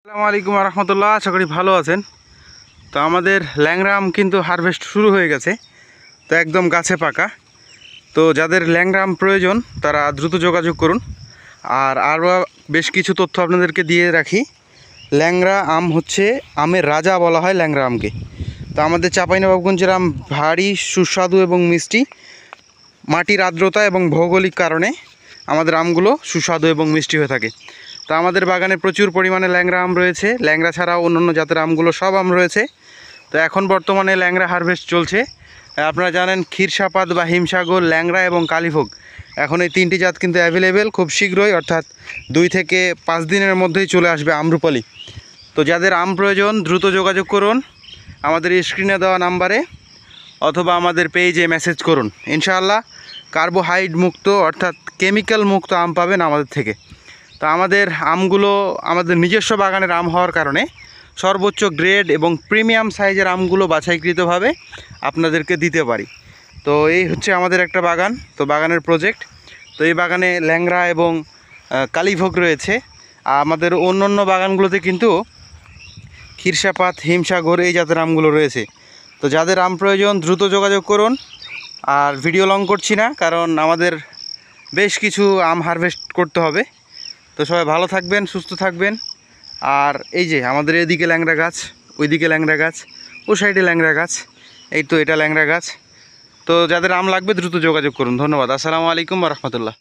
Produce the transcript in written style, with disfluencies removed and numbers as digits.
আসসালামু আলাইকুম রহমতুল্লাহ। আশা করি ভালো আছেন। তো আমাদের ল্যাংড়া আম কিন্তু হারভেস্ট শুরু হয়ে গেছে, তো একদম গাছে পাকা। তো যাদের ল্যাংড়া আম প্রয়োজন তারা দ্রুত যোগাযোগ করুন। আরও বেশ কিছু তথ্য আপনাদেরকে দিয়ে রাখি। ল্যাংড়া আম হচ্ছে আমের রাজা বলা হয় ল্যাংড়া আমকে। তো আমাদের চাঁপাইনবাবগঞ্জের আম ভারী সুস্বাদু এবং মিষ্টি। মাটির আর্দ্রতা এবং ভৌগোলিক কারণে আমাদের আমগুলো সুস্বাদু এবং মিষ্টি হয়ে থাকে। তো আমাদের বাগানে প্রচুর পরিমাণে ল্যাংড়া আম রয়েছে। ল্যাংড়া ছাড়াও অন্যান্য জাতের আমগুলো সব আম রয়েছে। তো এখন বর্তমানে ল্যাংড়া হারভেস্ট চলছে। আপনারা জানেন ক্ষীরসাপাত বা হিমসাগর, ল্যাংড়া এবং কালীভোগ, এখন এই তিনটি জাত কিন্তু অ্যাভেলেবেল। খুব শীঘ্রই অর্থাৎ 2 থেকে 5 দিনের মধ্যেই চলে আসবে আম্রপালি। তো যাদের আম প্রয়োজন দ্রুত যোগাযোগ করুন আমাদের স্ক্রিনে দেওয়া নাম্বারে, অথবা আমাদের পেজে মেসেজ করুন। ইনশাআল্লাহ কার্বোহাইড্রেট মুক্ত অর্থাৎ কেমিক্যাল মুক্ত আম পাবেন আমাদের থেকে। তো আমাদের আমগুলো আমাদের নিজস্ব বাগানের আম হওয়ার কারণে সর্বোচ্চ গ্রেড এবং প্রিমিয়াম সাইজের আমগুলো বাছাইকৃতভাবে আপনাদেরকে দিতে পারি। তো এই হচ্ছে আমাদের একটা বাগান, তো বাগানের প্রজেক্ট। তো এই বাগানে ল্যাংড়া এবং কালীভোগ রয়েছে। আমাদের অন্য বাগানগুলোতে কিন্তু ক্ষীরসাপাত, হিমসাগর এই জাতের আমগুলো রয়েছে। তো যাদের আম প্রয়োজন দ্রুত যোগাযোগ করুন। আর ভিডিও লং করছি না, কারণ আমাদের বেশ কিছু আম হারভেস্ট করতে হবে। তো সবাই ভালো থাকবেন, সুস্থ থাকবেন। আর এই যে আমাদের এদিকে ল্যাংড়া গাছ, ওইদিকে ল্যাংড়া গাছ, ও সাইডে ল্যাংড়া গাছ, এই তো এটা ল্যাংড়া গাছ। তো যাদের আম লাগবে দ্রুত যোগাযোগ করুন। ধন্যবাদ। আসসালামু আলাইকুম রহমতুল্লাহ।